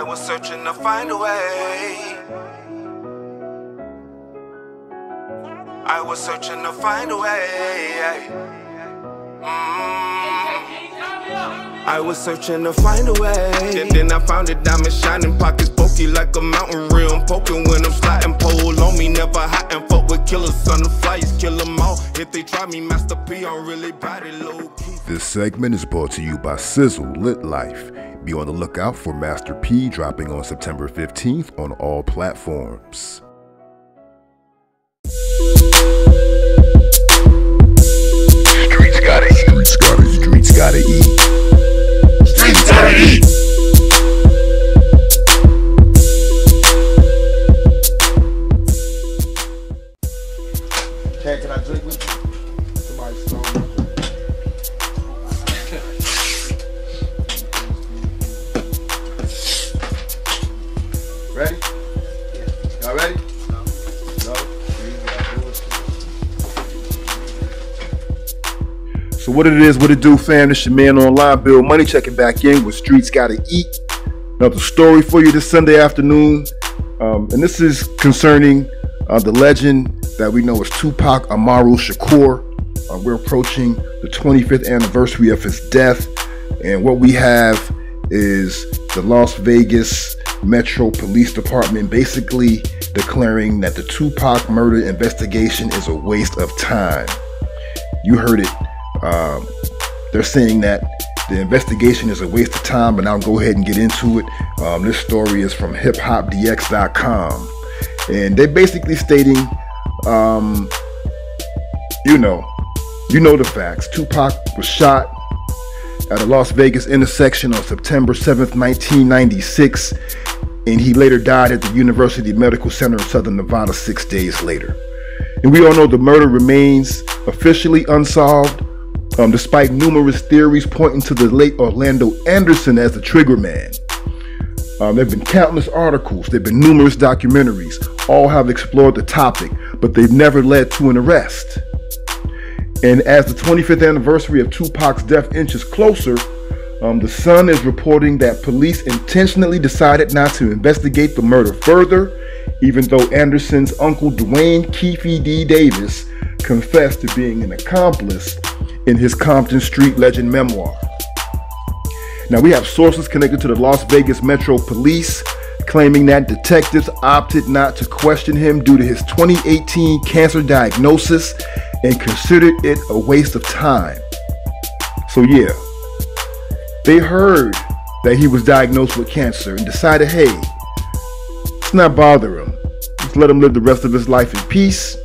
I was searching to find a way. I was searching to find a way. I was searching to find a way. And then I found a diamond shining, pockets pokey like a mountain rim. Poking when I'm sliding, pole on me, never hot and fuck with killers on the flights. Kill them all if they try me, Master P, I'm really body low key. This segment is brought to you by Sizzle Lit Life. Be on the lookout for Master P dropping on September 15th on all platforms. Streets gotta eat. Streets gotta eat. Streets gotta eat. Can I drink with you? Somebody's throwing. Ready? Yeah. Y'all ready? No. So what it is, what it do, fam? This your man online, Bill Money, checking back in with Streets Gotta Eat. Another story for you this Sunday afternoon. And this is concerning the legend that we know as Tupac Amaru Shakur. We're approaching the 25th anniversary of his death. And what we have is the Las Vegas Metro Police Department basically declaring that the Tupac murder investigation is a waste of time. You heard it. They're saying that the investigation is a waste of time, but I'll go ahead and get into it. This story is from hiphopdx.com, and they're basically stating, you know the facts. Tupac was shot at a Las Vegas intersection on September 7th, 1996, and he later died at the University Medical Center in Southern Nevada 6 days later. And we all know the murder remains officially unsolved, despite numerous theories pointing to the late Orlando Anderson as the trigger man. There have been countless articles, there have been numerous documentaries, all have explored the topic, but they've never led to an arrest. And as the 25th anniversary of Tupac's death inches closer, the Sun is reporting that police intentionally decided not to investigate the murder further, even though Anderson's uncle Duane Keefe D. Davis confessed to being an accomplice in his Compton Street Legend memoir. Now, we have sources connected to the Las Vegas Metro Police claiming that detectives opted not to question him due to his 2018 cancer diagnosis and considered it a waste of time. So yeah, they heard that he was diagnosed with cancer and decided, hey, let's not bother him. Let's let him live the rest of his life in peace.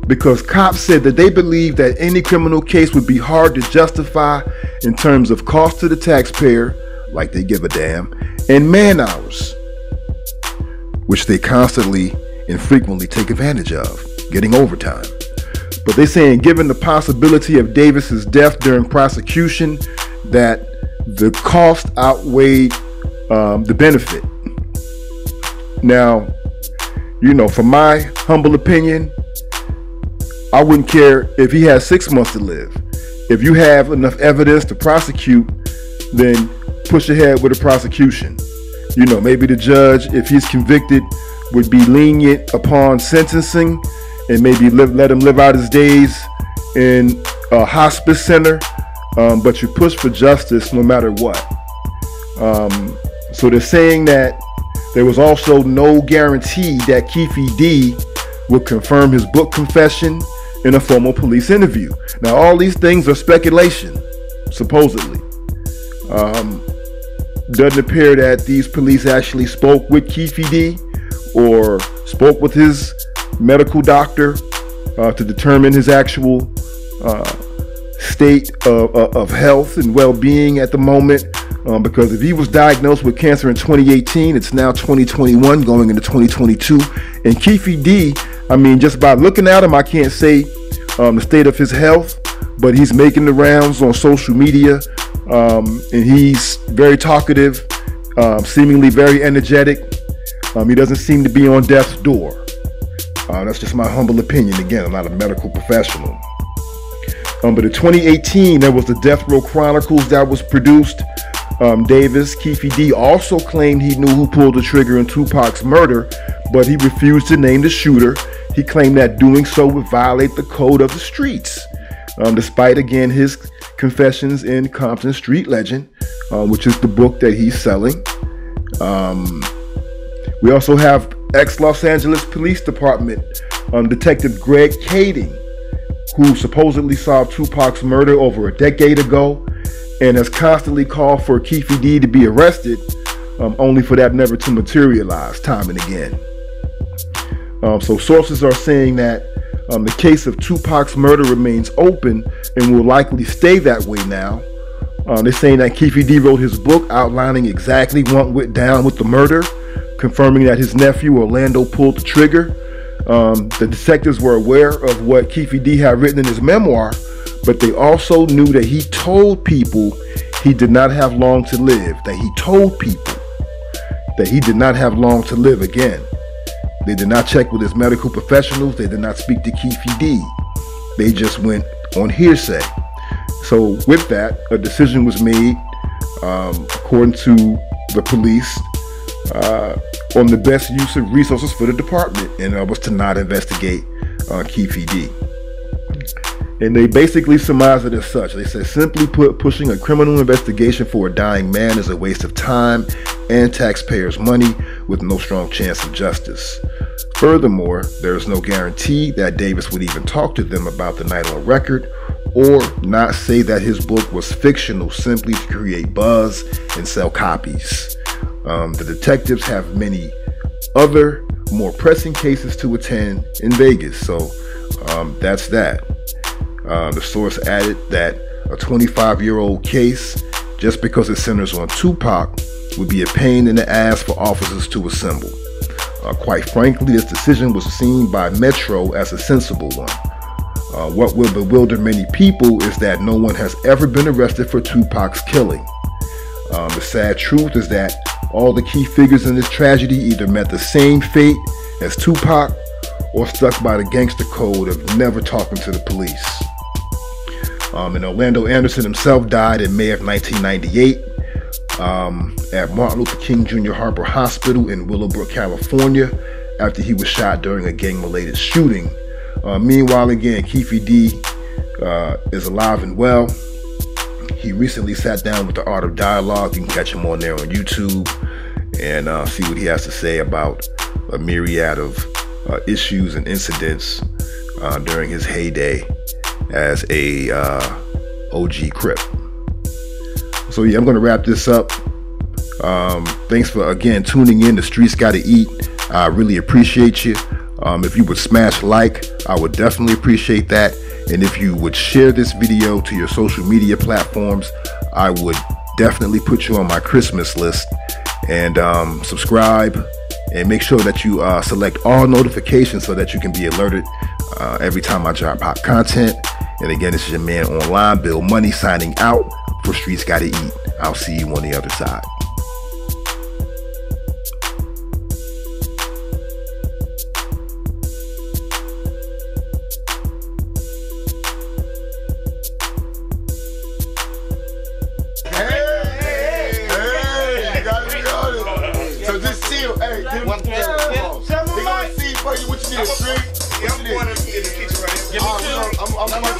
Because cops said that they believe that any criminal case would be hard to justify in terms of cost to the taxpayer, like they give a damn, and man hours, which they constantly and frequently take advantage of, getting overtime. But they're saying, given the possibility of Davis's death during prosecution, that the cost outweighed the benefit. Now, from my humble opinion, I wouldn't care if he has 6 months to live. If you have enough evidence to prosecute, then push ahead with a prosecution. Maybe the judge, if he's convicted, would be lenient upon sentencing and maybe let him live out his days in a hospice center. But you push for justice no matter what. So they're saying that there was also no guarantee that Keefe D would confirm his book confession in a formal police interview. Now, all these things are speculation, supposedly. Doesn't appear that these police actually spoke with Keefe D or spoke with his medical doctor to determine his actual state of health and well-being at the moment. Because if he was diagnosed with cancer in 2018, it's now 2021 going into 2022. And Keefe D, just by looking at him, I can't say the state of his health, but he's making the rounds on social media, and he's very talkative, seemingly very energetic. He doesn't seem to be on death's door. That's just my humble opinion. Again, I'm not a medical professional. But in 2018, there was the Death Row Chronicles that was produced. Davis, Keefe D, also claimed he knew who pulled the trigger in Tupac's murder, but he refused to name the shooter. He claimed that doing so would violate the code of the streets, despite, again, his confessions in Compton Street Legend, which is the book that he's selling. We also have ex-Los Angeles Police Department Detective Greg Kading, who supposedly solved Tupac's murder over a decade ago and has constantly called for Keefe D to be arrested, only for that never to materialize time and again. So sources are saying that the case of Tupac's murder remains open and will likely stay that way now. They're saying that Keefe D wrote his book outlining exactly what went down with the murder, confirming that his nephew Orlando pulled the trigger. The detectives were aware of what Keefe D had written in his memoir, but they also knew that he told people he did not have long to live, that he told people that he did not have long to live again. They did not check with his medical professionals. They did not speak to Keefe D. They just went on hearsay. So with that, a decision was made, according to the police, on the best use of resources for the department, and was to not investigate Keefe D. And they basically surmised it as such. They said, simply put, pushing a criminal investigation for a dying man is a waste of time and taxpayers' money with no strong chance of justice. Furthermore, there is no guarantee that Davis would even talk to them about the night on record, or not say that his book was fictional simply to create buzz and sell copies. The detectives have many other more pressing cases to attend in Vegas, so that's that. The source added that a 25-year-old case, just because it centers on Tupac, would be a pain in the ass for officers to assemble. Quite frankly, this decision was seen by Metro as a sensible one. What will bewilder many people is that no one has ever been arrested for Tupac's killing. The sad truth is that all the key figures in this tragedy either met the same fate as Tupac or stuck by the gangster code of never talking to the police. And Orlando Anderson himself died in May of 1998 at Martin Luther King Jr. Harper Hospital in Willowbrook, California, after he was shot during a gang-related shooting. Meanwhile, again, Keefe D is alive and well. He recently sat down with the Art of Dialogue. You can catch him on there on YouTube and see what he has to say about a myriad of issues and incidents during his heyday as a OG Crip. So yeah, I'm going to wrap this up. Thanks for, again, tuning in to Streetz Gotta Eat. I really appreciate you. If you would smash like, I would definitely appreciate that. And if you would share this video to your social media platforms, I would definitely put you on my Christmas list. And subscribe and make sure that you select all notifications so that you can be alerted every time I drop hot content. And again, this is your man online, Bill Money, signing out for Streetz Gotta Eat. I'll see you on the other side. I'm